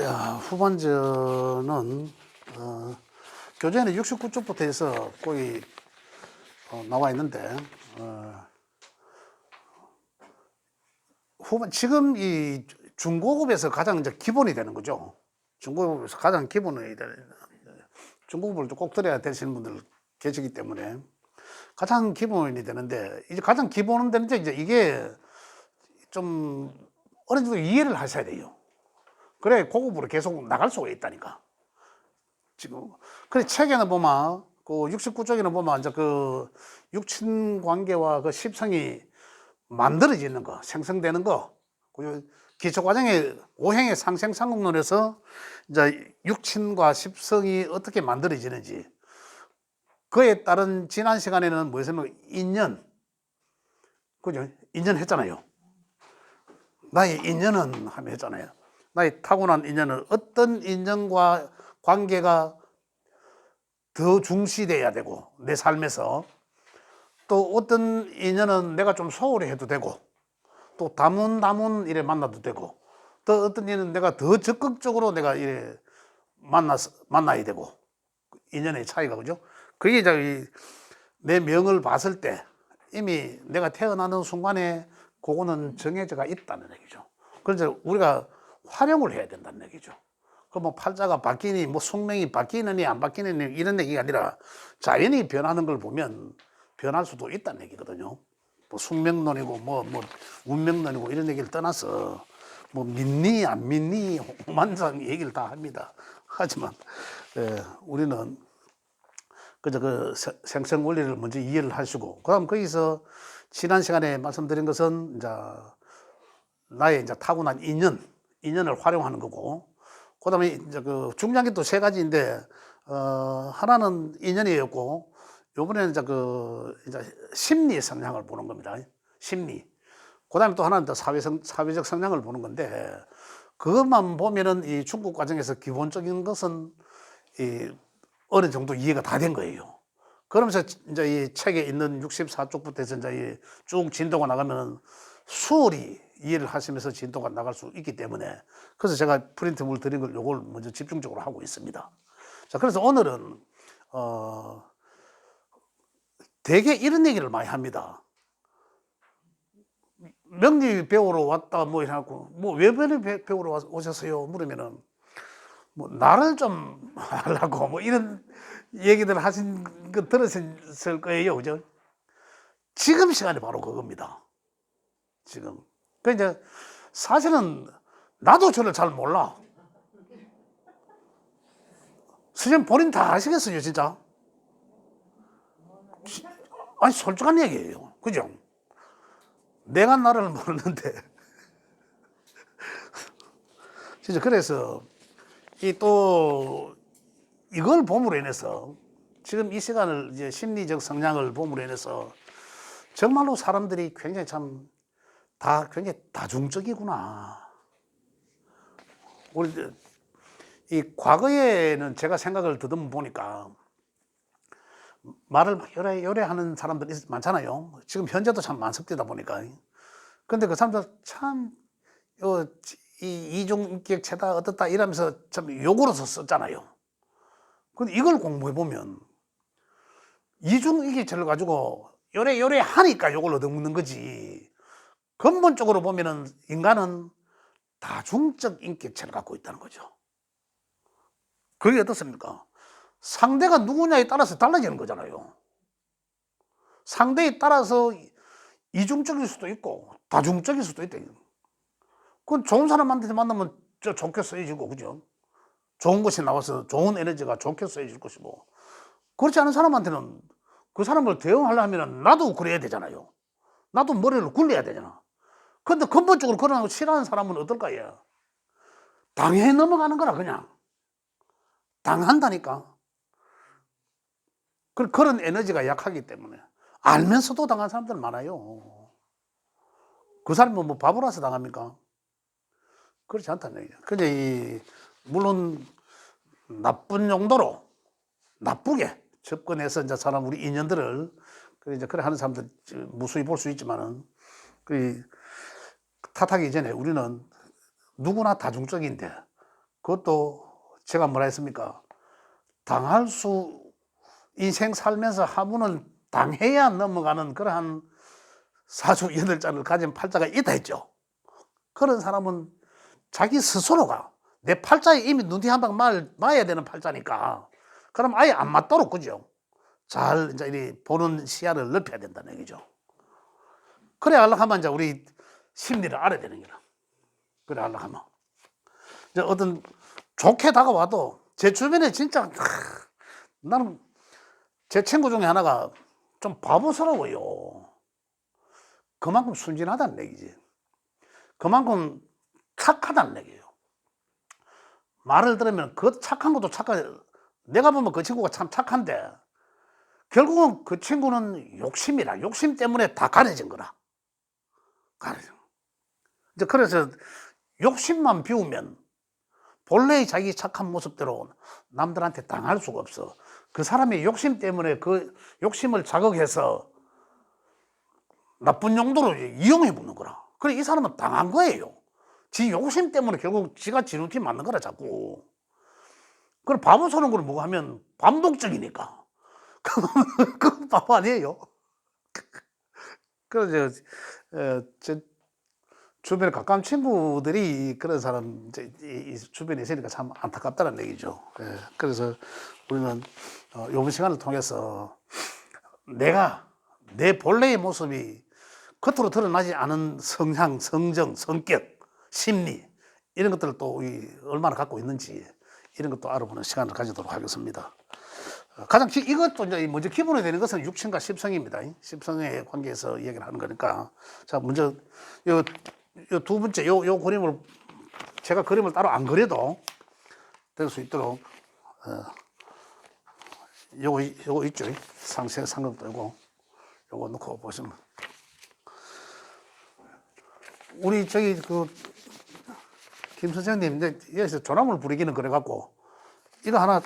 후반전은 교재는 69쪽부터 해서 거의 나와 있는데 후반 지금 이 중고급에서 가장 이제 기본이 되는 거죠. 중고급에서 가장 기본이 되는 중고급을 꼭 들어야 되시는 분들 계시기 때문에 가장 기본이 되는데 이제 가장 기본은 되는데 이제 이게 좀 어느 정도 이해를 하셔야 돼요. 그래 고급으로 계속 나갈 수가 있다니까. 지금 그래 책에는 보면 그 69쪽에는 보면 이제 그 육친 관계와 그 십성이 만들어지는 거, 생성되는 거, 그 기초 과정의 오행의 상생 상극론에서 이제 육친과 십성이 어떻게 만들어지는지 그에 따른 지난 시간에는 뭐였냐면 인연, 그죠? 인연 했잖아요. 나의 인연은 하면 했잖아요. 나의 타고난 인연은 어떤 인연과 관계가 더 중시돼야 되고 내 삶에서 또 어떤 인연은 내가 좀 소홀히 해도 되고 또 다문다문 이래 만나도 되고 또 어떤 인연은 내가 더 적극적으로 내가 이래 만나야 되고 인연의 차이가 그죠? 그게 이제 내 명을 봤을 때 이미 내가 태어나는 순간에 그거는 정해져가 있다는 얘기죠. 그래서 우리가 활용을 해야 된다는 얘기죠. 그 뭐 팔자가 바뀌니 뭐 숙명이 바뀌느니 안 바뀌느니 이런 얘기가 아니라 자연이 변하는 걸 보면 변할 수도 있다는 얘기거든요. 뭐 숙명론이고 뭐 운명론이고 이런 얘기를 떠나서 뭐 믿니 안 믿니 만상 얘기를 다 합니다. 하지만 우리는 그저 그 생성 원리를 먼저 이해를 하시고 그다음 거기서 지난 시간에 말씀드린 것은 이제 나의 이제 타고난 인연을 활용하는 거고 그다음에 이제 그 중요한 게 또 세 가지인데 하나는 인연이었고 요번에는 이제 그 이제 심리 성향을 보는 겁니다. 심리. 그다음에 또 하나는 또 사회적 성향을 보는 건데 그것만 보면은 이 중국 과정에서 기본적인 것은 이 어느 정도 이해가 다 된 거예요. 그러면서 이제 이 책에 있는 64쪽부터 해서 이제 쭉 진도가 나가면은 수월히 이해를 하시면서 진도가 나갈 수 있기 때문에 그래서 제가 프린트물 드린 걸 요걸 먼저 집중적으로 하고 있습니다. 자, 그래서 오늘은 되게 이런 얘기를 많이 합니다. 명리 배우러 왔다 뭐 이래갖고 뭐 왜 배우러 오셨어요? 물으면은 뭐 나를 좀 하려고 뭐 이런 얘기들 하신 거 들으셨을 거예요, 그죠? 지금 시간이 바로 그겁니다. 지금. 그 이제 사실은 나도 저를 잘 몰라. 선생님 본인 다 아시겠어요, 진짜? 아니 솔직한 얘기예요, 그죠? 내가 나를 모르는데 진짜 그래서 이 또 이걸 봄으로 인해서 지금 이 시간을 이제 심리적 성향을 봄으로 인해서 정말로 사람들이 굉장히 참 다 굉장히 다중적이구나. 우리 이 과거에는 제가 생각을 더듬어 보니까 말을 막 요래 하는 사람들이 많잖아요. 지금 현재도 참 많습니다 보니까. 근데 그 사람들 참 이중인격체다 어떻다 이러면서 참 욕으로서 썼잖아요. 근데 이걸 공부해 보면 이중인격체를 가지고 요래 하니까 욕을 얻어먹는 거지. 근본적으로 보면은 인간은 다중적 인격체를 갖고 있다는 거죠. 그게 어떻습니까? 상대가 누구냐에 따라서 달라지는 거잖아요. 상대에 따라서 이중적일 수도 있고 다중적일 수도 있다. 그건 좋은 사람한테 만나면 좋게 쓰여지고 그죠? 좋은 것이 나와서 좋은 에너지가 좋게 쓰여질 것이고 그렇지 않은 사람한테는 그 사람을 대응하려면 나도 그래야 되잖아요. 나도 머리를 굴려야 되잖아. 근데 근본적으로 그런 거 싫어하는 사람은 어떨까요? 당해 넘어가는 거라 그냥. 당한다니까. 그런 에너지가 약하기 때문에 알면서도 당한 사람들 많아요. 그 사람은 뭐 바보라서 당합니까? 그렇지 않다는 얘기죠. 근데 물론 나쁜 용도로 나쁘게 접근해서 이제 사람 우리 인연들을 이제 그래 하는 사람들 무수히 볼 수 있지만은 그 탓하기 전에 우리는 누구나 다중적인데 그것도 제가 뭐라 했습니까? 당할 수, 인생 살면서 한 번은 당해야 넘어가는 그러한 사주 여덟 자를 가진 팔자가 있다 했죠. 그런 사람은 자기 스스로가 내 팔자에 이미 눈티 한 방 맞아야 되는 팔자니까 그럼 아예 안 맞도록 그죠. 잘 이제 이 보는 시야를 넓혀야 된다는 얘기죠. 그래 하려면 이제 우리 심리를 알아야 되는 거라. 그래 하려면 이제 어떤 좋게 다가와도 제 주변에 진짜 나는 제 친구 중에 하나가 좀 바보스러워요. 그만큼 순진하다는 얘기지. 그만큼 착하다는 얘기예요. 말을 들으면 그 착한 것도 착한, 내가 보면 그 친구가 참 착한데 결국은 그 친구는 욕심이라, 욕심 때문에 다 가려진 거라. 가려진. 이제 그래서 욕심만 비우면 본래의 자기 착한 모습대로 남들한테 당할 수가 없어. 그 사람의 욕심 때문에 그 욕심을 자극해서 나쁜 용도로 이용해 보는 거라. 그래 이 사람은 당한 거예요. 지 욕심 때문에 결국 지가 지 눈티 맞는 거라 자꾸. 그럼 바보스러운 걸 뭐가 하면 반복적이니까. 그건 바보 아니에요. 그래서 제 주변에 가까운 친구들이 그런 사람 이 주변에 있으니까 참 안타깝다는 얘기죠. 그래서 우리는 이번 시간을 통해서 내가 내 본래의 모습이 겉으로 드러나지 않은 성향, 성정, 성격, 심리 이런 것들을 또 얼마나 갖고 있는지 이런 것도 알아보는 시간을 가지도록 하겠습니다. 가장 이것도 이제 먼저 기본이 되는 것은 육신과 십성입니다. 십성의 관계에서 얘기를 하는 거니까. 자, 먼저 요 두 번째 요 그림을 제가 그림을 따로 안 그려도 될 수 있도록 요거 있죠. 상세 상극도 있고 요거 놓고 보시면 우리 저기 김 선생님 이제 여기서 조남을 부리기는 그래 갖고 이거 하나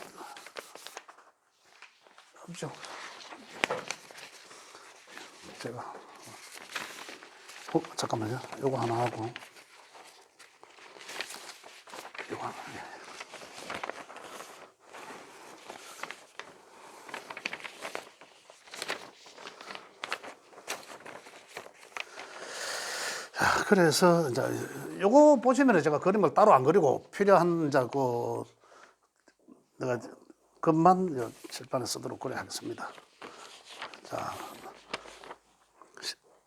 없죠. 제가 잠깐만요. 요거 하나 하고 요거 하나. 자, 그래서 이제 요거 보시면 제가 그림을 따로 안 그리고 필요한 이제 내가 것만 칠판에 쓰도록 그래 하겠습니다. 자,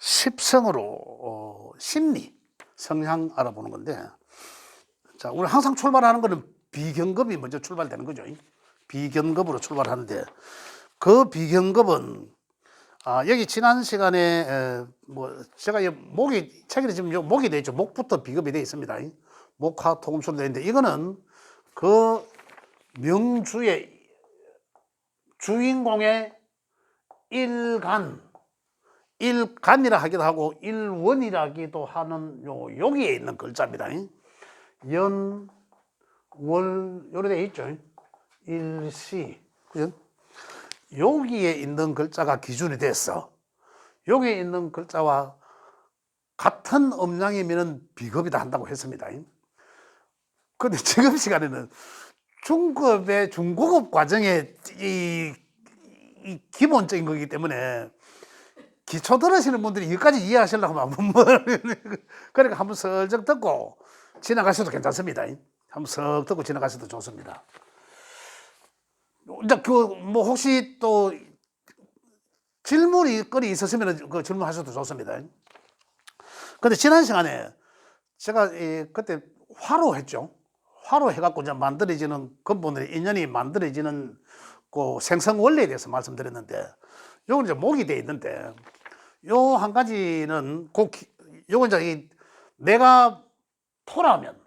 십성으로 심리, 성향 알아보는 건데, 자, 우리 항상 출발하는 거는 비견급이 먼저 출발되는 거죠. 비견급으로 출발하는데, 그 비견급은 여기 지난 시간에 제가 목이 책에 지금 목이 돼 있죠. 목부터 비급이 돼 있습니다. 목화 토금수로 돼 있는데 이거는 그 명주의 주인공의 일간이라 하기도 하고 일원이라 하기도 하는 여기에 있는 글자입니다. 연, 월 요래 돼 있죠. 일시, 그죠? 여기에 있는 글자가 기준이 됐어. 여기에 있는 글자와 같은 음량이면 비급이다 한다고 했습니다. 근데 지금 시간에는 중고급 과정의 이 기본적인 거기 때문에 기초 들으시는 분들이 여기까지 이해하시려고 하면 그러니까 한번 슬쩍 듣고 지나가셔도 괜찮습니다. 한번 슬쩍 듣고 지나가셔도 좋습니다. 뭐 혹시 또 질문이 거리 있으시면 그 질문하셔도 좋습니다. 근데 지난 시간에 제가 그때 화로 했죠. 화로 해갖고 이제 만들어지는 근본의 인연이 만들어지는 그 생성 원리에 대해서 말씀드렸는데, 요건 이제 목이 돼 있는데, 요 한 가지는 요건 이제 내가 토라면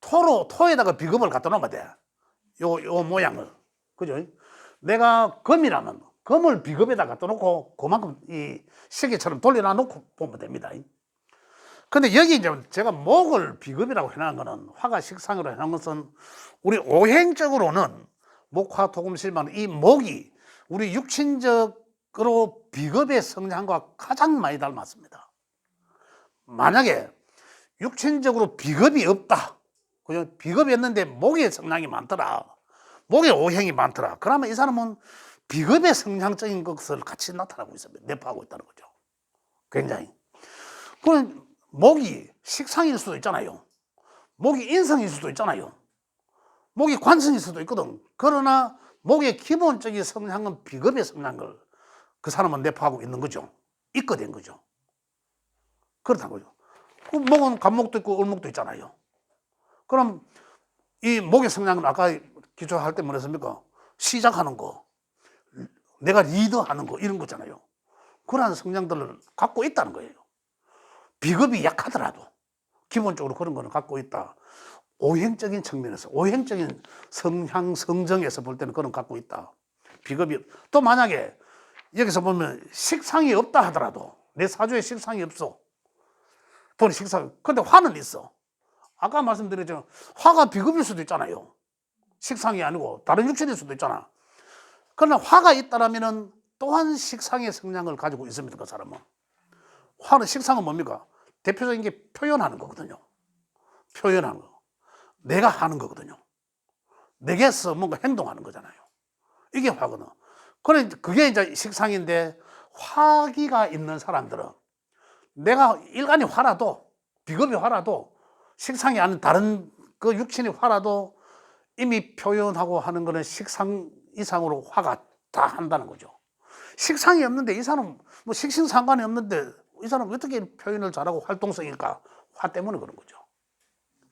토에다가 비금을 갖다 놓으면 돼. 요 모양을. 그죠? 내가 금이라면 금을 비금에다 갖다 놓고 그만큼 이 시계처럼 돌려놔 놓고 보면 됩니다. 근데 여기 이제 제가 목을 비금이라고 해놓은 거는 화가 식상으로 해놓은 것은 우리 오행적으로는 목화 토금실만 이 목이 우리 육신적으로 비급의 성향과 가장 많이 닮았습니다. 만약에 육신적으로 비급이 없다 그죠? 비겁이었는데 목의 성향이 많더라. 목의 오행이 많더라. 그러면 이 사람은 비겁의 성향적인 것을 같이 나타나고 있습니다. 내포하고 있다는 거죠. 굉장히. 그럼 목이 식상일 수도 있잖아요. 목이 인성일 수도 있잖아요. 목이 관성일 수도 있거든. 그러나 목의 기본적인 성향은 비겁의 성향을 그 사람은 내포하고 있는 거죠. 입거된 거죠. 그렇다는 거죠. 그 목은 간목도 있고 을목도 있잖아요. 그럼 이 목의 성향은 아까 기초할 때 뭐랬습니까? 시작하는 거, 내가 리더하는 거 이런 거잖아요. 그러한 성향들을 갖고 있다는 거예요. 비겁이 약하더라도 기본적으로 그런 거는 갖고 있다. 오행적인 측면에서, 오행적인 성향, 성정에서 볼 때는 그런 거 갖고 있다. 비겁이. 또 만약에 여기서 보면 식상이 없다 하더라도, 내 사주에 식상이 없어. 본 식상, 근데 화는 있어. 아까 말씀드렸죠. 화가 비겁일 수도 있잖아요. 식상이 아니고 다른 육신일 수도 있잖아. 그러나 화가 있다라면은 또한 식상의 성향을 가지고 있습니다. 그 사람은. 화는, 식상은 뭡니까? 대표적인 게 표현하는 거거든요. 표현하는 거. 내가 하는 거거든요. 내게서 뭔가 행동하는 거잖아요. 이게 화거든. 그래, 그게 이제 식상인데, 화기가 있는 사람들은 내가 일간이 화라도, 비겁이 화라도, 식상이 아닌 다른 그 육신이 화라도 이미 표현하고 하는 거는 식상 이상으로 화가 다 한다는 거죠. 식상이 없는데 이 사람 뭐 식신 상관이 없는데 이 사람 어떻게 표현을 잘하고 활동성일까? 화 때문에 그런 거죠.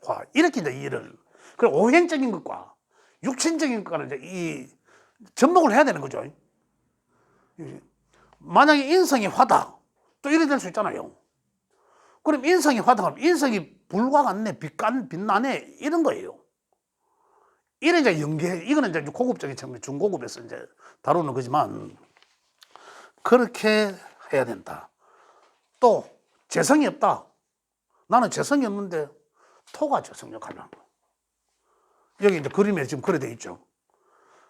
화. 이렇게 이제 이해를. 그 오행적인 것과 육신적인 것과는 이제 이 접목을 해야 되는 거죠. 만약에 인성이 화다. 또 이래 될 수 있잖아요. 그럼 인성이 화다 그러면 인성이 불과 같네, 빛나네, 이런 거예요. 이래 이제 이거는 이제 고급적인 측면, 중고급에서 이제 다루는 거지만, 그렇게 해야 된다. 또, 재성이 없다. 나는 재성이 없는데, 토가 재성역할을 하는 거야. 여기 이제 그림에 지금 그래 돼 있죠.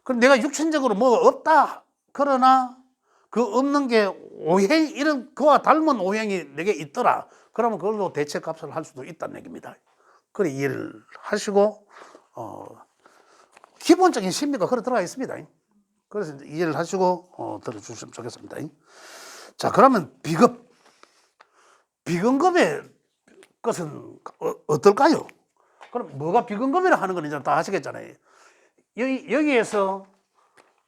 그럼 내가 육신적으로 뭐가 없다. 그러나, 그 없는 게 오행, 이런, 그와 닮은 오행이 내게 있더라. 그러면 그걸로 대체값을 할 수도 있다는 얘기입니다. 그래, 이해를 하시고, 기본적인 심리가 그래 들어가 있습니다. 그래서 이제 이해를 하시고 들어주시면 좋겠습니다. 자, 그러면 비근급의 것은 어떨까요? 그럼 뭐가 비근급이라 하는 건 이제 다 아시겠잖아요. 여기에서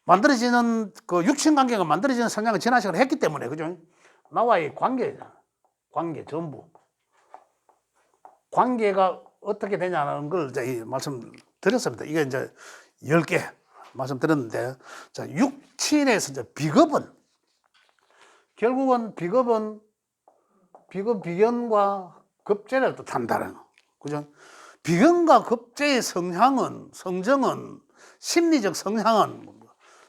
만들어지는 그 육신관계가 만들어지는 성향을 지난 시간에 했기 때문에, 그죠? 나와의 관계 전부. 관계가 어떻게 되냐는 걸 이제 말씀드렸습니다. 이게 이제 10개 말씀드렸는데, 자, 육친에서 이제 결국은 비견과 급제를 뜻한다는 거. 그죠? 비견과 급제의 성정은 심리적 성향은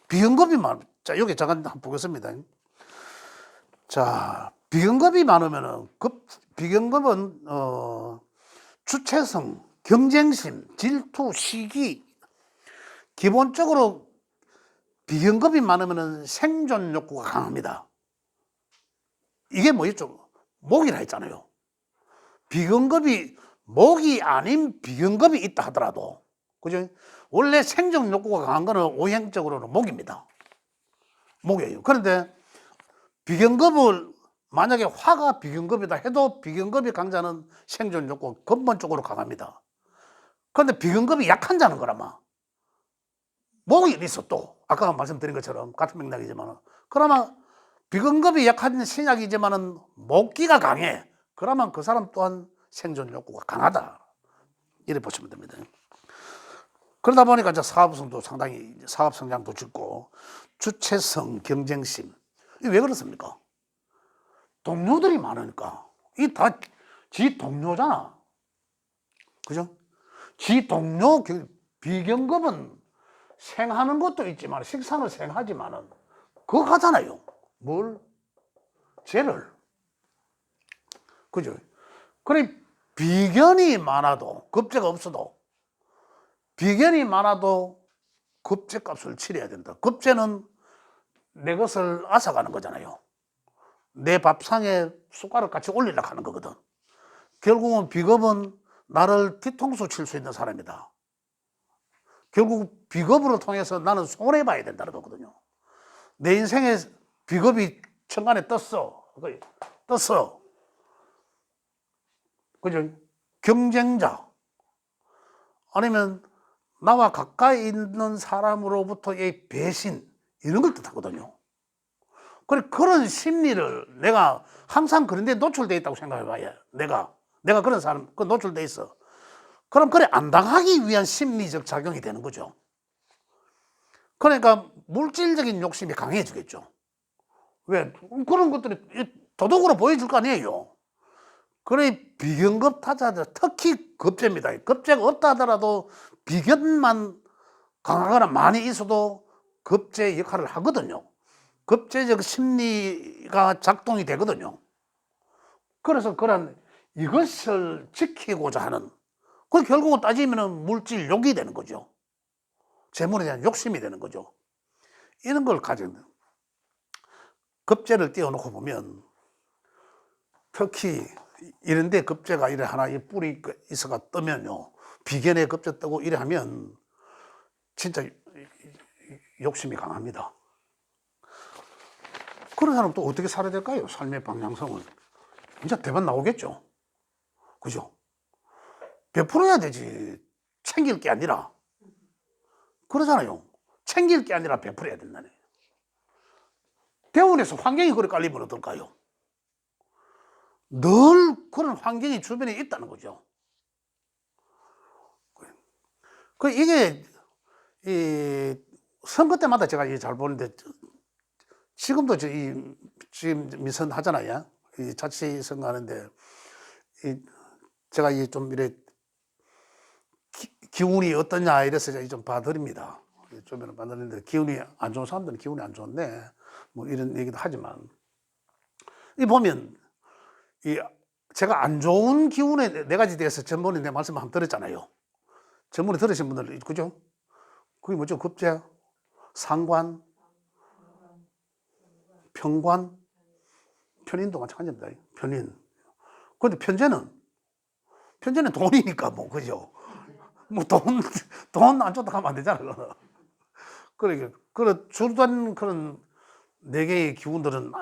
비견급이 많. 자, 여기 잠깐 한번 보겠습니다. 자, 비견급이 많으면은 비견급은 주체성, 경쟁심, 질투, 시기. 기본적으로 비견급이 많으면 생존 욕구가 강합니다. 이게 뭐였죠? 목이라 했잖아요. 목이 아닌 비견급이 있다 하더라도, 그죠? 원래 생존 욕구가 강한 거는 오행적으로는 목입니다. 목이에요. 그런데 비견급을, 만약에 화가 비견급이다 해도 비견급이 강자는 생존 욕구가 근본적으로 강합니다. 그런데 비견급이 약한 자는 그러면 목이 있어. 또 아까 말씀드린 것처럼 같은 맥락이지만, 그러면 비근급이 약한 신약이지만은 목기가 강해. 그러면 그 사람 또한 생존 욕구가 강하다. 이렇게 보시면 됩니다. 그러다 보니까 이제 사업성도 상당히, 사업 성장도 적고, 주체성, 경쟁심. 이게 왜 그렇습니까? 동료들이 많으니까. 이 다 지 동료잖아. 그죠? 지 동료, 비경급은 생하는 것도 있지만, 식상을 생하지만은, 그거 하잖아요. 뭘? 죄를. 그죠? 그래, 비견이 많아도, 급제가 없어도, 비견이 많아도 급제값을 치러야 된다. 급제는 내 것을 앗아가는 거잖아요. 내 밥상에 숟가락 같이 올리려고 하는 거거든. 결국은 비겁은 나를 뒤통수 칠 수 있는 사람이다. 결국 비겁으로 통해서 나는 손해봐야 된다는 거거든요. 내 인생에 비겁이 천간에 떴어. 떴어. 그죠? 경쟁자. 아니면 나와 가까이 있는 사람으로부터의 배신. 이런 걸 뜻하거든요. 그런 심리를 내가 항상 그런 데 노출되어 있다고 생각해 봐야. 내가 그런 사람, 노출되어 있어. 그럼 안 당하기 위한 심리적 작용이 되는 거죠. 그러니까 물질적인 욕심이 강해지겠죠. 왜? 그런 것들이 도덕으로 보여줄 거 아니에요. 그래, 비견급 타자들, 특히 급제입니다. 급제가 없다 하더라도 비견만 강하거나 많이 있어도 급제 역할을 하거든요. 급제적 심리가 작동이 되거든요. 그래서 이것을 지키고자 하는, 결국은 따지면 물질 욕이 되는 거죠. 재물에 대한 욕심이 되는 거죠. 이런 걸 가진 급제를 띄워놓고 보면, 특히 이런데 급제가 이래 하나 이 뿔이 있어가 뜨면요, 비견에 급제 뜨고 이래 하면 진짜 욕심이 강합니다. 그런 사람 또 어떻게 살아야 될까요? 삶의 방향성을. 이제 대박 나오겠죠. 그죠? 베풀어야 되지. 챙길 게 아니라. 그러잖아요. 챙길 게 아니라 베풀어야 된다네. 대원에서 환경이 그래 깔리면 어떨까요? 늘 그런 환경이 주변에 있다는 거죠. 이게, 선거 때마다 제가 잘 보는데, 지금도 지금 미선 하잖아요. 자치선거 하는데, 제가 좀 이래, 기운이 어떠냐, 이래서 좀 봐드립니다. 주변에 봐드리는데, 기운이 안 좋은 사람들은 기운이 안 좋은데, 뭐 이런 얘기도 하지만, 보면, 제가 안 좋은 기운의 4가지 대해서 전번에 내 말씀 한번 드렸잖아요. 전번에 들으신 분들, 그죠? 그게 뭐죠? 급제, 상관, 평관, 편인도 마찬가지입니다. 편인. 근데 편제는 돈이니까 뭐, 그죠? 뭐 돈 안 좋다 하면 안 되잖아요. 주된 그런 4개의 기운들은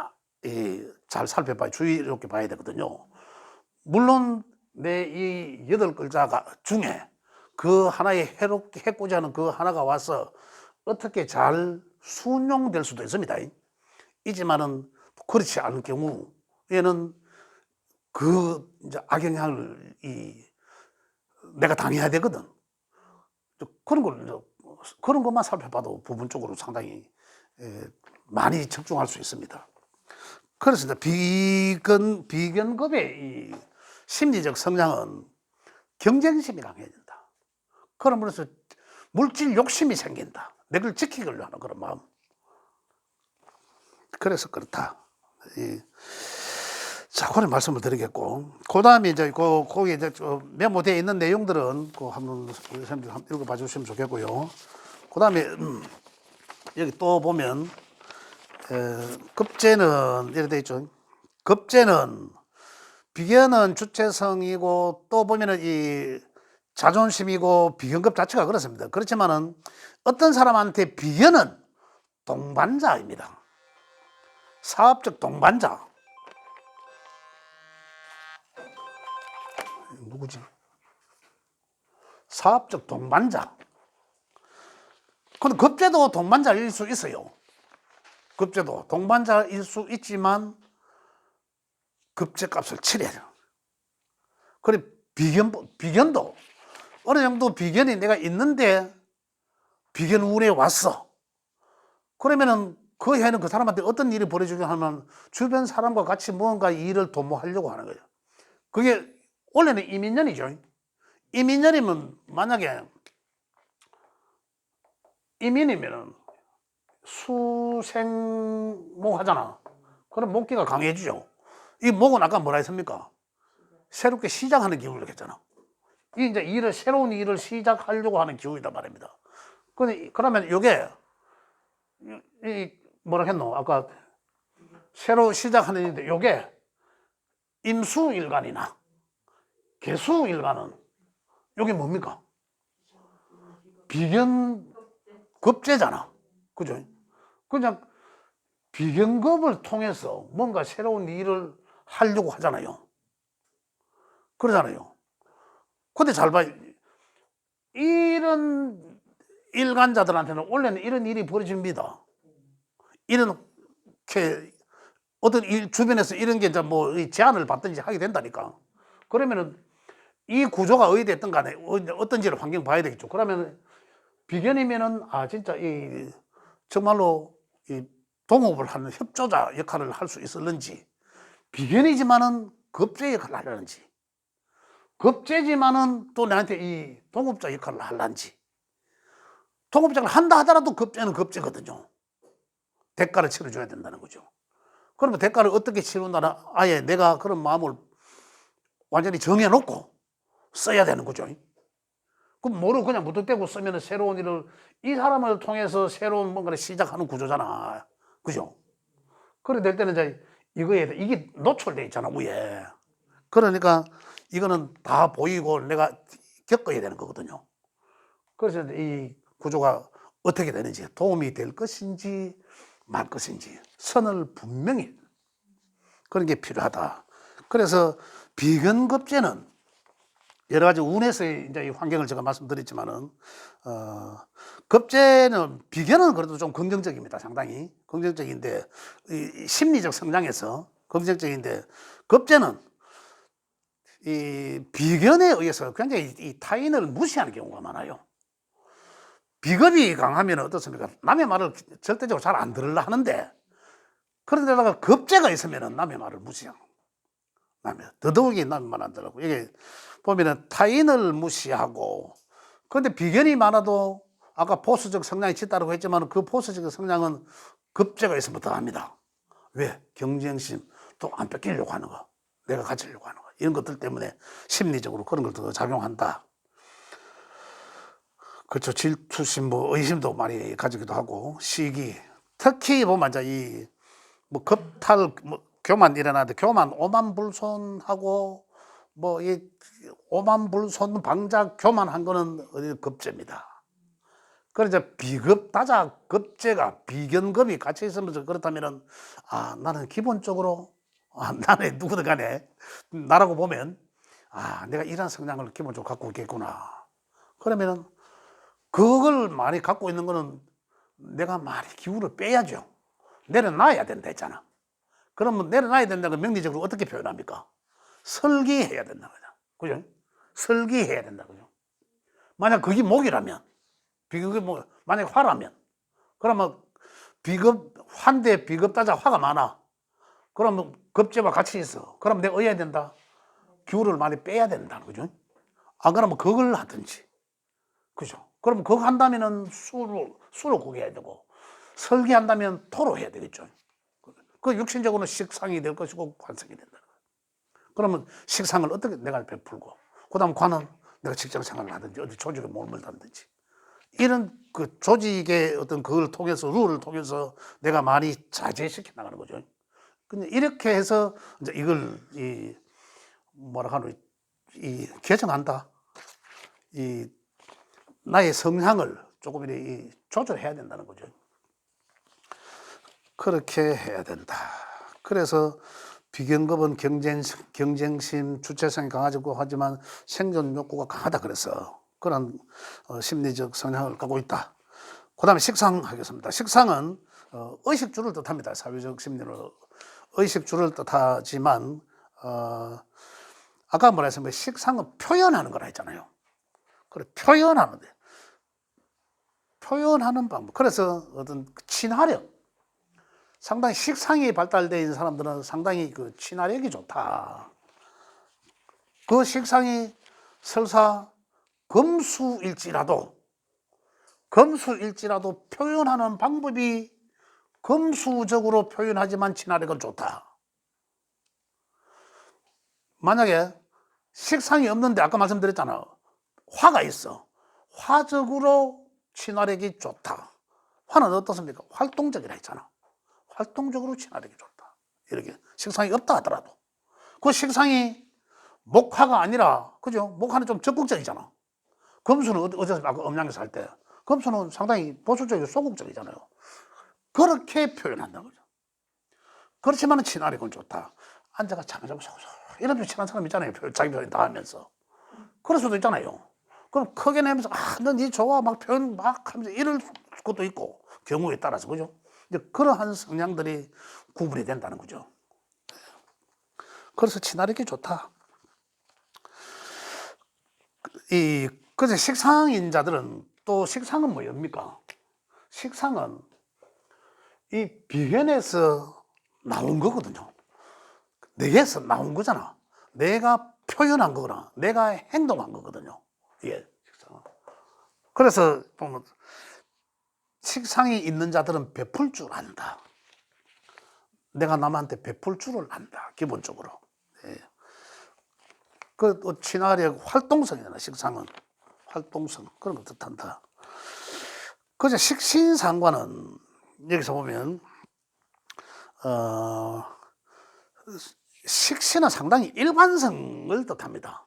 잘 살펴봐야, 주의롭게 봐야 되거든요. 물론 내 이 8글자 중에 그 하나에 해고자 하는 그 하나가 와서 어떻게 잘 순용될 수도 있습니다. 이지만은 그렇지 않은 경우에는 이제 악영향을 내가 당해야 되거든. 그런 것만 살펴봐도 부분적으로 상당히 많이 적중할 수 있습니다. 그래서 비견급의 이 심리적 성향은 경쟁심이 강해진다. 그러면서 물질 욕심이 생긴다. 내를 지키려고 하는 그런 마음. 그래서 그렇다. 자, 그런 말씀을 드리겠고, 그 다음에 이제 거기에 이제 메모되어 있는 내용들은 한번 선생님들 한번 읽어봐 주시면 좋겠고요. 그 다음에 여기 또 보면 급제는 이렇게 되어 있죠. 급제는 비견은 주체성이고 또 보면은 이 자존심이고 비견급 자체가 그렇습니다. 그렇지만은 어떤 사람한테 비견은 동반자입니다. 사업적 동반자. 누구지? 사업적 동반자. 근데 급제도 동반자일 수 있어요. 급제도 동반자일 수 있지만 급제값을 치러야 돼요. 그래, 비견도 어느 정도 비견이 내가 있는데 비견 운에 왔어. 그러면은 그 해는 그 사람한테 어떤 일이 벌어지게 하면 주변 사람과 같이 무언가 일을 도모하려고 하는 거예요. 그게 원래는 이민년이죠. 이민년이면 만약에 이민이면은 수생목 하잖아. 그럼 목기가 강해지죠. 이 목은 아까 뭐라 했습니까? 새롭게 시작하는 기운을 했잖아. 이제 새로운 일을 시작하려고 하는 기운이란 말입니다. 그러면 이게 뭐라 했노? 아까 새로 시작하는 일인데 이게 임수일간이나 개수일간은 이게 뭡니까? 비견급제잖아. 그죠? 그냥 비견급을 통해서 뭔가 새로운 일을 하려고 하잖아요. 그러잖아요. 근데 잘 봐. 이런 일간자들한테는 원래는 이런 일이 벌어집니다. 이렇게 어떤 일 주변에서 이런 게 이제 뭐 제안을 받든지 하게 된다니까. 그러면은 이 구조가 어디 됐든 간에 어떤지를 환경 봐야 되겠죠. 그러면 비견이면은 진짜 이 정말로 이 동업을 하는 협조자 역할을 할 수 있을는지, 비견이지만은 급제 역할을 하려는지, 급제지만은 또 나한테 이 동업자 역할을 하려는지. 동업자를 한다 하더라도 급제는 급제거든요. 대가를 치러줘야 된다는 거죠. 그러면 대가를 어떻게 치른다는 아예 내가 그런 마음을 완전히 정해놓고 써야 되는 거죠. 그럼 뭐를 그냥 무턱대고 쓰면 새로운 일을, 이 사람을 통해서 새로운 뭔가를 시작하는 구조잖아. 그죠? 그래 될 때는 이제 이게 노출돼 있잖아, 위에. 그러니까 이거는 다 보이고 내가 겪어야 되는 거거든요. 그래서 이 구조가 어떻게 되는지, 도움이 될 것인지 말 것인지 선을 분명히, 그런 게 필요하다. 그래서 비견급제는 여러 가지 운에서의 이제 이 환경을 제가 말씀드렸지만은, 급제는, 비견은 그래도 좀 긍정적입니다. 상당히 긍정적인데, 이 심리적 성장에서 긍정적인데, 급제는 이 비견에 의해서 굉장히 이 타인을 무시하는 경우가 많아요. 비겁이 강하면 어떻습니까? 남의 말을 절대적으로 잘 안 들으려 하는데, 그런데다가 급제가 있으면 남의 말을 무시하고, 더더욱이 남의 말 안 들으려고. 이게 보면은 타인을 무시하고, 그런데 비견이 많아도 아까 보수적 성향이 짙다고 했지만 그 보수적 성향은 급제가 있으면 더 합니다. 왜? 경쟁심, 또 안 뺏기려고 하는 거, 내가 가지려고 하는 거, 이런 것들 때문에 심리적으로 그런 걸 더 작용한다. 그렇죠. 질투심, 뭐 의심도 많이 가지기도 하고, 시기. 특히 보면 이제 뭐 급탈, 뭐 교만 일어나는데, 교만 오만불손하고 뭐 이 오만불손 방작 교만한 거는 어디 급제입니다. 그래서 비급 다작 급제가 비견급이 같이 있으면서 그렇다면은 나는 기본적으로 나는 누구든 간에 나라고 보면 내가 이런 성향을 기본적으로 갖고 있겠구나. 그러면은 그걸 많이 갖고 있는 거는 내가 많이 기운을 빼야죠. 내려놔야 된다 했잖아. 그러면 내려놔야 된다는 걸 명리적으로 어떻게 표현합니까? 설기해야 된다 거죠. 그죠? 설기해야 된다 그죠? 만약 그게 목이라면, 비급이 뭐 만약 화라면, 그러면 화인데 비급다자 화가 많아. 그러면 급제와 같이 있어. 그럼 내가 어야 된다. 기운을 많이 빼야 된다 그죠? 그러면 그걸 하든지. 그죠? 그럼 그거 한다면은 수로 구겨야 되고, 설계한다면 토로 해야 되겠죠. 그 육신적으로는 식상이 될 것이고 관성이 된다는 거예요. 그러면 식상을 어떻게 내가 베풀고, 그 다음 관은 내가 직장 생활을 하든지 어디 조직에 몸을 담든지, 이런 그 조직의 어떤 그걸 통해서, 룰을 통해서 내가 많이 자제시켜 나가는 거죠. 근데 이렇게 해서 이제 이걸 개정한다. 나의 성향을 조금 이렇게 조절해야 된다는 거죠. 그렇게 해야 된다. 그래서 비견급은 경쟁심, 주체성이 강하고 하지만 생존 욕구가 강하다. 그래서 그런 심리적 성향을 갖고 있다. 그 다음에 식상 하겠습니다. 식상은 의식주를 뜻합니다. 사회적 심리로 의식주를 뜻하지만, 아까 뭐라 했습니까? 식상은 표현하는 거라 했잖아요. 그래, 표현하는 방법. 그래서 어떤 친화력, 상당히 식상이 발달되어 있는 사람들은 상당히 그 친화력이 좋다. 그 식상이 설사 금수일지라도 표현하는 방법이 금수적으로 표현하지만 친화력은 좋다. 만약에 식상이 없는데 아까 말씀드렸잖아. 화가 있어. 화적으로 친화력이 좋다. 화는 어떻습니까? 활동적이라 했잖아. 활동적으로 친화력이 좋다. 이렇게 식상이 없다 하더라도 그 식상이 목화가 아니라, 그죠? 목화는 좀 적극적이잖아. 금수는 어디서 음양에서 할 때, 금수는 상당히 보수적이고 소극적이잖아요. 그렇게 표현한다는 거죠. 그렇지만 친화력은 좋다. 앉아가 잠잠 소소 이런 표현한 사람 있잖아요. 자기 표현 다 하면서. 그럴 수도 있잖아요. 그럼 크게 내면서 넌 니 좋아 막 표현 막 하면서 이럴 것도 있고 경우에 따라서 그죠. 이제 그러한 성향들이 구분이 된다는 거죠. 그래서 친화력이 좋다. 그래서 식상인자들은 또 식상은 뭐입니까? 식상은 이 비견에서 나온 거거든요. 내게서 나온 거잖아. 내가 표현한 거거나 내가 행동한 거거든요. 예. 그래서 보면 식상이 있는 자들은 베풀 줄 안다. 내가 남한테 베풀 줄을 안다. 기본적으로. 예. 그 친화력, 활동성이잖아. 식상은 활동성 그런 거 뜻한다. 그래서 식신상관은 여기서 보면 식신은 상당히 일관성을 뜻합니다.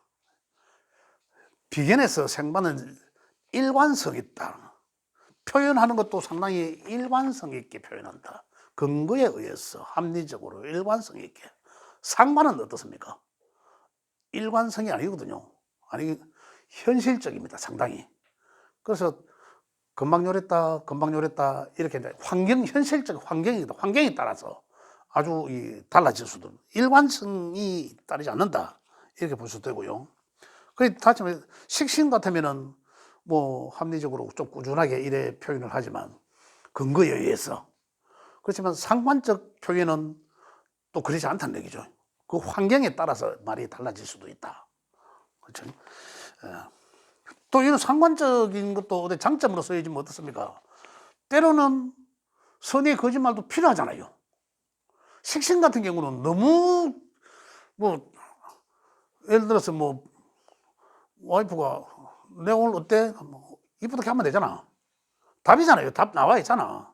비견에서 생반은 일관성 있다. 표현하는 것도 상당히 일관성 있게 표현한다. 근거에 의해서 합리적으로 일관성 있게. 상반은 어떻습니까? 일관성이 아니거든요. 아니 현실적입니다. 상당히. 그래서 금방 요랬다 이렇게 현실적 환경이다. 환경에 따라서 아주 달라질 수도 일관성이 따르지 않는다 이렇게 볼 수도 되고요. 그 다시 말해 식신 같으면은 뭐 합리적으로 좀 꾸준하게 이래 표현을 하지만 근거에 의해서 그렇지만 상관적 표현은 또 그렇지 않다는 얘기죠. 그 환경에 따라서 말이 달라질 수도 있다. 그렇죠? 또 이런 상관적인 것도 어디 장점으로 써야지 뭐 어떻습니까? 때로는 선의의 거짓말도 필요하잖아요. 식신 같은 경우는 너무 뭐 예를 들어서 뭐 와이프가 내 오늘 어때? 뭐 이쁘게 하면 되잖아. 답이잖아요. 답 나와 있잖아.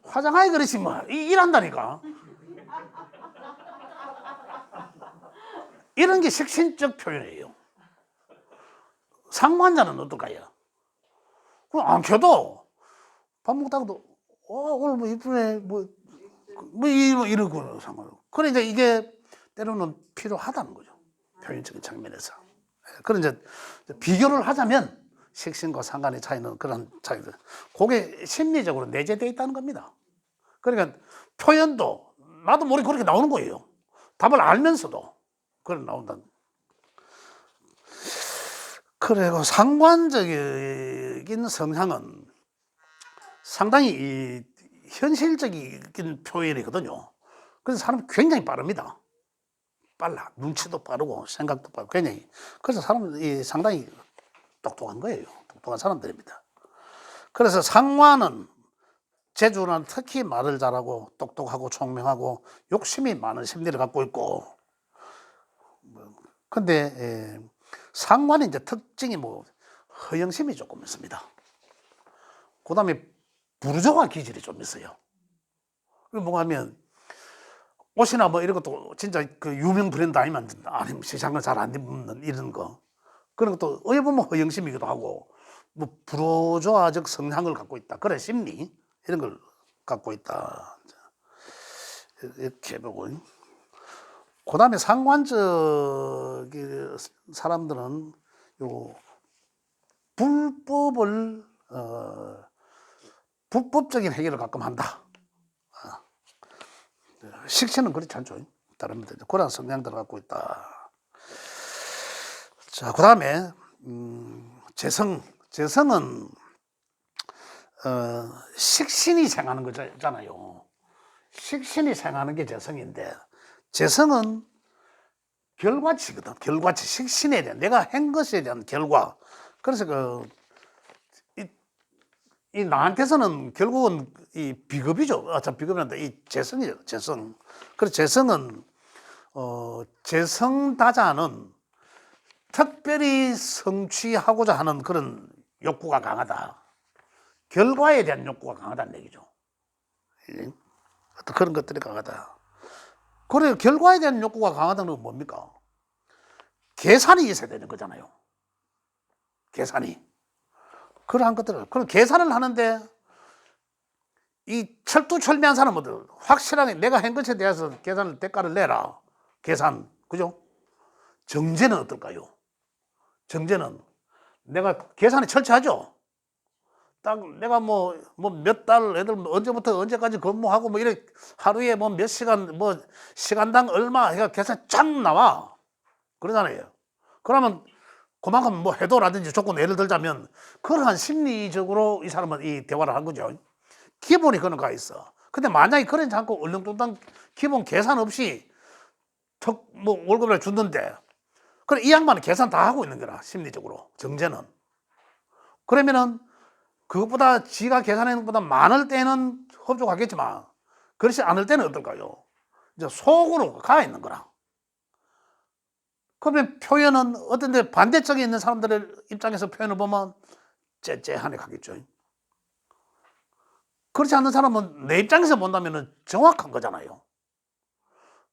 화장하게 그러지 뭐 일한다니까. 이런 게 식신적 표현이에요. 상관자는 어떨까요? 그럼 안 켜도 밥 먹다가도 오늘 뭐 이쁘네 이러고 상관없고. 그래 이제 이게 때로는 필요하다는 거죠. 표현적인 측면에서. 그런 이제 비교를 하자면 식신과 상관의 차이는 그런 차이들. 그게 심리적으로 내재되어 있다는 겁니다. 그러니까 표현도 나도 모르게 그렇게 나오는 거예요. 답을 알면서도 그런 나온다는. 그리고 상관적인 성향은 상당히 현실적인 표현이거든요. 그래서 사람이 굉장히 빠릅니다. 빨라. 눈치도 빠르고 생각도 빠르고 굉장히. 그래서 사람이 상당히 똑똑한 거예요. 똑똑한 사람들입니다. 그래서 상관은 재주는 특히 말을 잘하고 똑똑하고 총명하고 욕심이 많은 심리를 갖고 있고 근데 상관의 이제 특징이 뭐 허영심이 조금 있습니다. 그 다음에 부르조아 기질이 좀 있어요. 그게 뭐가 하면 옷이나 뭐 이런 것도 진짜 그 유명 브랜드 아니면 시장을 잘 안 입는 이런 거 그런 것도 어떻게 보면 허영심이기도 하고 뭐 불호조아적 성향을 갖고 있다. 그래 심리 이런 걸 갖고 있다. 이렇게 보고 그 다음에 상관적 사람들은 요 불법적인 행위를 가끔 한다. 식신은 그렇지 않죠. 다른 분들 그런 성향들을 갖고 있다. 자, 그 다음에 재성은 식신이 생하는 거잖아요. 식신이 생하는 게 재성인데 재성은 결과치거든. 결과치 식신에 대한 내가 한 것에 대한 결과. 그래서 이 나한테서는 결국은 이 비겁이죠. 참 비겁이란다. 이 재성이죠. 재성. 그래서 재성은 재성다자는 특별히 성취하고자 하는 그런 욕구가 강하다. 결과에 대한 욕구가 강하다는 얘기죠. 어떤 그런 것들이 강하다. 그래 결과에 대한 욕구가 강하다는 건 뭡니까? 계산이 있어야 되는 거잖아요. 계산이. 그러한 것들을. 그럼 계산을 하는데 이 철두철미한 사람들 확실하게 내가 한 것에 대해서 계산을 대가를 내라. 계산. 그죠? 정제는 어떨까요? 정제는 내가 계산이 철저하죠. 딱 내가 뭐 몇 달 애들 언제부터 언제까지 근무하고 뭐 이래 하루에 뭐 몇 시간 뭐 시간당 얼마 해가 계산 쫙 나와. 그러잖아요. 그러면 그만큼 뭐 해도라든지 조건 예를 들자면 그러한 심리적으로 이 사람은 이 대화를 한 거죠. 기본이 그런 거 있어. 근데 만약에 그러지 않고 얼렁뚱땅 기본 계산 없이 턱 뭐 월급을 줬는데 그래 이 양반은 계산 다 하고 있는 거라 심리적으로 정제는. 그러면은 그것보다 지가 계산하는 것보다 많을 때는 흡족하겠지만 그렇지 않을 때는 어떨까요? 이제 속으로 가 있는 거라. 그러면 표현은 어떤 데 반대쪽에 있는 사람들의 입장에서 표현을 보면 째째하네 가겠죠. 그렇지 않는 사람은 내 입장에서 본다면 정확한 거잖아요.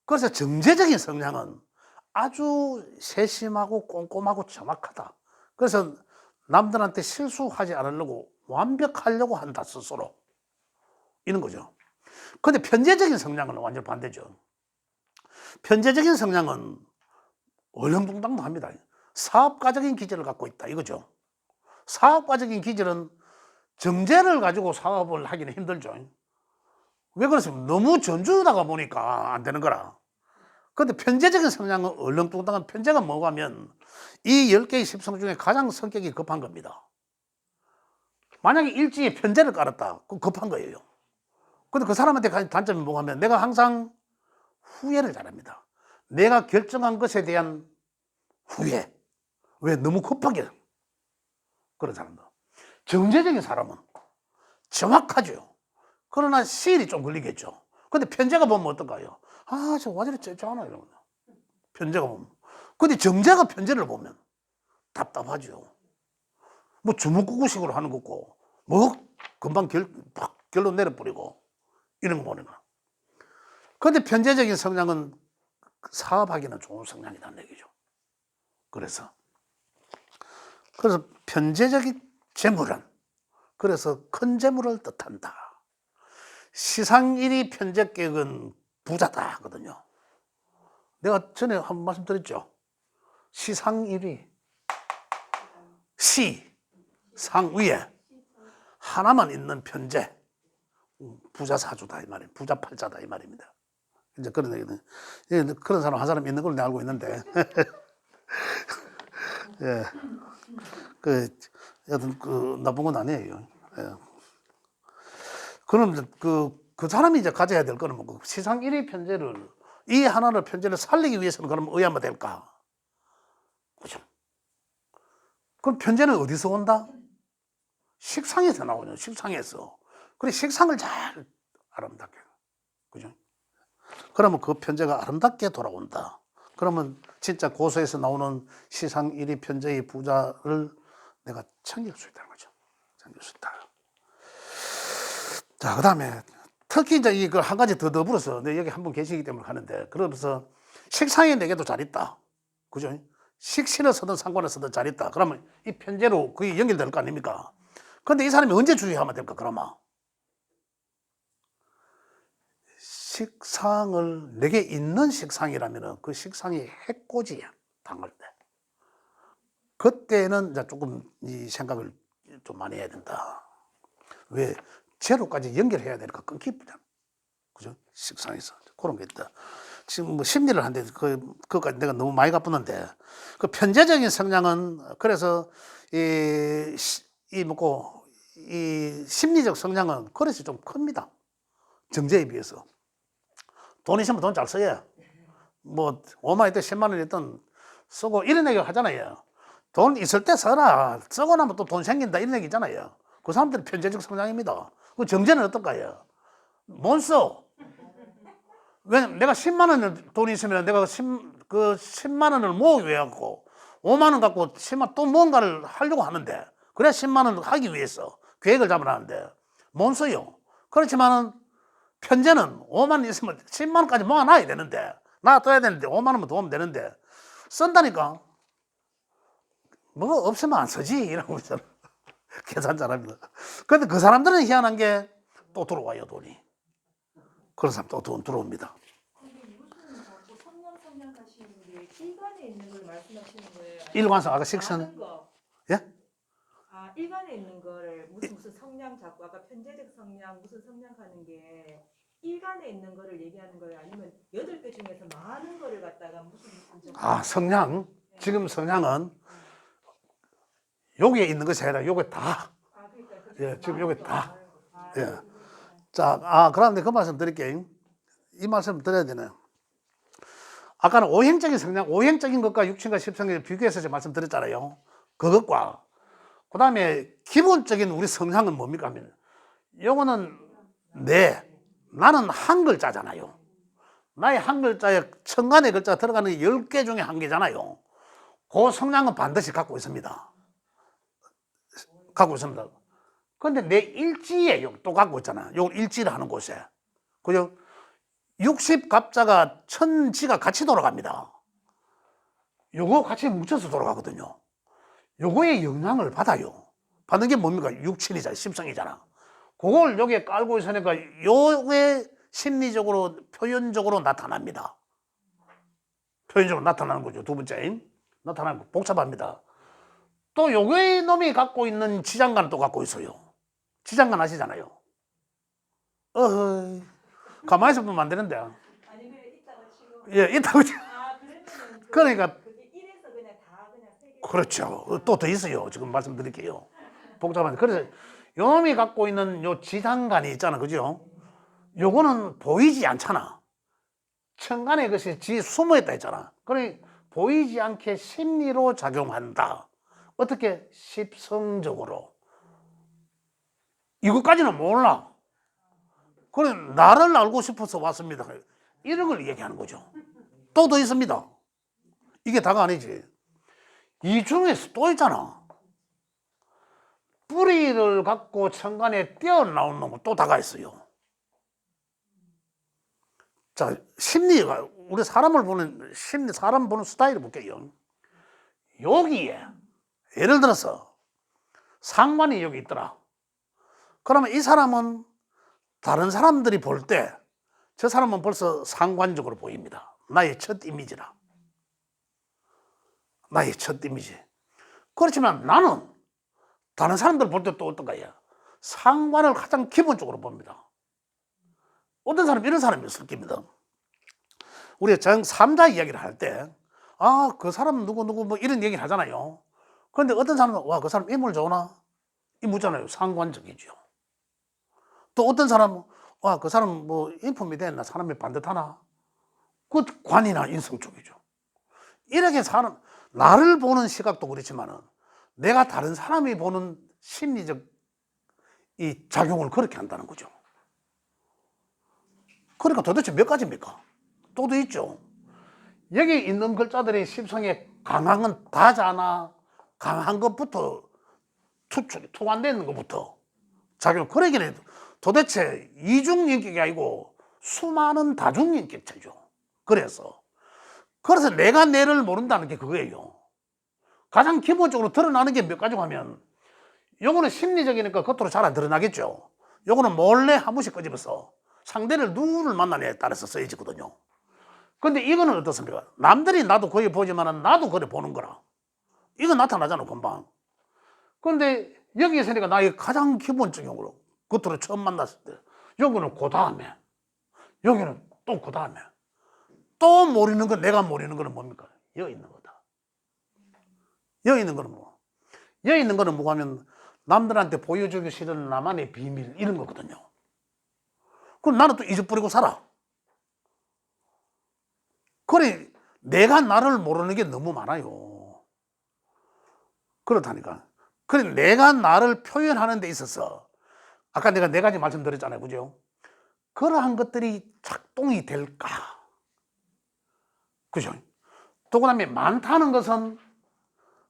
그래서 정제적인 성향은 아주 세심하고 꼼꼼하고 정확하다. 그래서 남들한테 실수하지 않으려고 완벽하려고 한다 스스로. 이런 거죠. 근데 편제적인 성향은 완전 반대죠. 편제적인 성향은 얼렁뚱땅도 합니다. 사업가적인 기질을 갖고 있다 이거죠. 사업가적인 기질은 정제를 가지고 사업을 하기는 힘들죠. 왜 그렇습니까? 너무 전주다가 보니까 안 되는 거라. 근데 편제적인 성향은 얼렁뚱땅한 편제가 뭐가 하면 이 10개의 십성 중에 가장 성격이 급한 겁니다. 만약에 일지에 편제를 깔았다. 그럼 급한 거예요. 근데 그 사람한테 가진 단점이 뭐가 하면 내가 항상 후회를 잘합니다. 내가 결정한 것에 대한 후회. 왜? 너무 급하게. 그런 사람들. 정제적인 사람은 정확하죠. 그러나 시일이 좀 걸리겠죠. 근데 편제가 보면 어떨까요? 아, 저 와저리 째잖아 이러면. 편제가 보면. 근데 정제가 편제를 보면 답답하죠. 뭐 주먹구구식으로 하는 거고, 뭐 금방 결론 내려버리고 이런 거 보는 거. 근데 편제적인 성향은 사업하기는 좋은 성향이라는 얘기죠. 그래서 편제적인 재물은 그래서 큰 재물을 뜻한다. 시상일이 편제격은 부자다 하거든요. 내가 전에 한 말씀 드렸죠. 시상일이 상 위에 하나만 있는 편제 부자 사주다 이 말이에요. 부자 팔자다 이 말입니다. 이제 그런 얘기는 그런 사람 한 사람 있는 걸로 내가 알고 있는데 예. 여튼 나쁜 건 아니에요. 예. 그럼 그 사람이 이제 가져야 될 거는 뭐 시상 1위 편제를 이 하나를 편제를 살리기 위해서는 그럼 의하면 될까? 그죠? 그럼 편제는 어디서 온다? 식상에서 나오죠. 식상에서. 그래 식상을 잘 아름답게. 그죠? 그러면 그 편제가 아름답게 돌아온다. 그러면 진짜 고소에서 나오는 시상 1위 편제의 부자를 내가 챙길 수 있다는 거죠. 챙길 수 있다. 자, 그 다음에 특히 이제 이거 한 가지 더 더불어서 내 여기 한 분 계시기 때문에 하는데 그러면서 식상에 내게도 잘 있다. 그죠? 식신을 쓰든 상관을 쓰든 잘 있다. 그러면 이 편제로 그게 연결될 거 아닙니까? 근데 이 사람이 언제 주의하면 될까, 그러면? 식상을, 내게 있는 식상이라면 그 식상이 해코지야, 당할 때. 그때는 이제 조금 이 생각을 좀 많이 해야 된다. 왜? 제로까지 연결해야 되니까 끊기잖아. 그죠? 식상에서. 그런 게 있다. 지금 뭐 심리를 하는데 그거까지 내가 너무 많이 가쁘는데 그 편제적인 성향은 그래서 이 심리적 성향은 그릇이 좀 큽니다. 정제에 비해서. 돈 있으면 돈 잘 써야. 뭐 5만 원이든 10만 원이든 쓰고 이런 얘기 하잖아요. 돈 있을 때 써라. 쓰고 나면 또 돈 생긴다 이런 얘기 있잖아요. 그 사람들은 편제적 성향입니다. 그 정제는 어떨까요? 못 써. 왜냐면 내가 10만 원 돈이 있으면 내가 그 10만 원을 모으기 위해 갖고 5만 원 갖고 10만 또 뭔가를 하려고 하는데 그래야 10만 원 하기 위해서 계획을 잡아놨는데 못 써요. 그렇지만은 편제는 5만 원 있으면 10만 원까지 모아놔야 되는데 놔둬야 되는데 5만 원만 더 오면 되는데 쓴다니까. 뭐가 없으면 안 쓰지 이러고 있잖아. 계산 잘합니다. 근데 그 사람들은 희한한 게 또 들어와요, 돈이. 그런 사람 또 돈 들어옵니다. 근데 이것은 자꾸 성냥 하시는 게 일간에 있는 걸 말씀하시는 거예요? 일관성 아까 식사는 거. 예? 아, 일간에 있는 거를 무슨 성냥 자꾸 아까 편재적 성냥 무슨 성냥 하는 게 일간에 있는 거를 얘기하는 거예요? 아니면 8개 중에서 많은 거를 갖다가 무슨 아, 성냥. 지금 성냥은 여기에 있는 것이 아니라 요게 다. 아, 그러니까 예, 지금 요게 다. 아, 예. 자, 그런데 그 말씀 드릴게요. 이 말씀 드려야 되네요. 아까는 오행적인 성냥, 오행적인 것과 육신과 십성을 비교해서 제가 말씀드렸잖아요. 그것과 그 다음에 기본적인 우리 성향은 뭡니까 하면 요거는 나는 한 글자잖아요. 나의 한 글자에 천간의 글자가 들어가는 게 10개 중에 한 개잖아요. 그 성향은 반드시 갖고 있습니다. 갖고 있습니다. 근데 내 일지에 또 갖고 있잖아. 요걸 일지를 하는 곳에. 그죠? 60갑자가 천지가 같이 돌아갑니다. 요거 같이 뭉쳐서 돌아가거든요. 요거에 영향을 받아요. 받는 게 뭡니까? 육친이잖아, 십성이잖아. 그걸 여기에 깔고 있으니까 요게 심리적으로, 표현적으로 나타납니다. 표현적으로 나타나는 거죠. 두 번째. 나타나는 거 복잡합니다. 또 요게 놈이 갖고 있는 지장간을 또 갖고 있어요. 지장간 아시잖아요. 가만히 있으면 안 되는데. 아니 그래 이따가 치고 예, 있다고. 아 그러면은 그러니까 그게 1에서 그냥 다 그냥 3개 그렇죠. 또 더 있어요. 지금 말씀드릴게요. 복잡한데. 그래서 요놈이 갖고 있는 요 지장간이 있잖아. 그죠? 요거는 보이지 않잖아. 천간에 그것이 숨어 있다 했잖아. 그러니 보이지 않게 심리로 작용한다. 어떻게? 십성적으로. 이것까지는 몰라. 그래, 나를 알고 싶어서 왔습니다. 이런 걸 얘기하는 거죠. 또 더 있습니다. 이게 다가 아니지. 이 중에서 또 있잖아. 뿌리를 갖고 천간에 떼어나온 놈은 또 다가 있어요. 자, 심리가, 우리 사람을 보는, 사람 보는 스타일을 볼게요. 여기에, 예를 들어서, 상관이 여기 있더라. 그러면 이 사람은 다른 사람들이 볼 때, 저 사람은 벌써 상관적으로 보입니다. 나의 첫 이미지라. 나의 첫 이미지. 그렇지만 나는 다른 사람들 볼 때 또 어떤가요? 상관을 가장 기본적으로 봅니다. 어떤 사람, 이런 사람이 있을 겁니다. 우리가 정3자 이야기를 할 때, 그 사람 누구 뭐 이런 얘기를 하잖아요. 그런데 어떤 사람은, 그 사람 인물 좋으나? 이 묻잖아요. 상관적이죠. 또 어떤 사람은, 그 사람 뭐 인품이 됐나? 사람이 반듯하나? 그 관이나 인성 쪽이죠. 이렇게 나를 보는 시각도 그렇지만은 내가 다른 사람이 보는 심리적 이 작용을 그렇게 한다는 거죠. 그러니까 도대체 몇 가지입니까? 또 있죠. 여기 있는 글자들이 십성에 강한 건 다잖아. 강한 것부터 투관되는 것부터 작용. 그러기는 도대체 이중인격이 아니고 수많은 다중인격체죠. 그래서 내가 내를 모른다는 게 그거예요. 가장 기본적으로 드러나는 게 몇 가지고 하면 요거는 심리적이니까 겉으로 잘 안 드러나겠죠. 요거는 몰래 한 번씩 끄집어서 상대를 누구를 만나냐에 따라서 써지거든요. 근데 이거는 어떻습니까? 남들이 나도 거기 보지만은 나도 그래 보는 거라. 이거 나타나잖아, 금방. 그런데 여기 있으니까 나의 가장 기본적으로 겉으로 처음 만났을 때 여기는 그 다음에 여기는 또 그 다음에 또 모르는 건 내가 모르는 거는 뭡니까? 여기 있는 거다. 여기 있는 거는 뭐? 여기 있는 거는 뭐가 하면 남들한테 보여주기 싫은 나만의 비밀 이런 거거든요. 그럼 나는 또 잊어버리고 살아. 그래, 내가 나를 모르는 게 너무 많아요. 그렇다니까. 그래, 내가 나를 표현하는 데 있어서 아까 내가 4가지 말씀드렸잖아요. 그죠? 그러한 것들이 작동이 될까? 그죠? 또 그 다음에 많다는 것은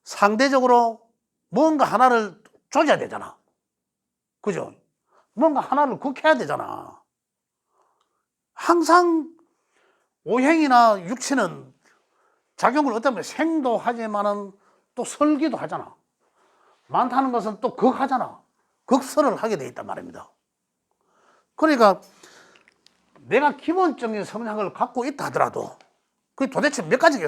상대적으로 뭔가 하나를 조져야 되잖아. 그죠? 뭔가 하나를 극해야 되잖아. 항상 오행이나 육체는 작용을 어떤 생도 하지만은 또 설기도 하잖아. 많다는 것은 또 극하잖아. 극설을 하게 돼 있단 말입니다. 그러니까 내가 기본적인 성향을 갖고 있다 하더라도 그게 도대체 몇 가지겠어요?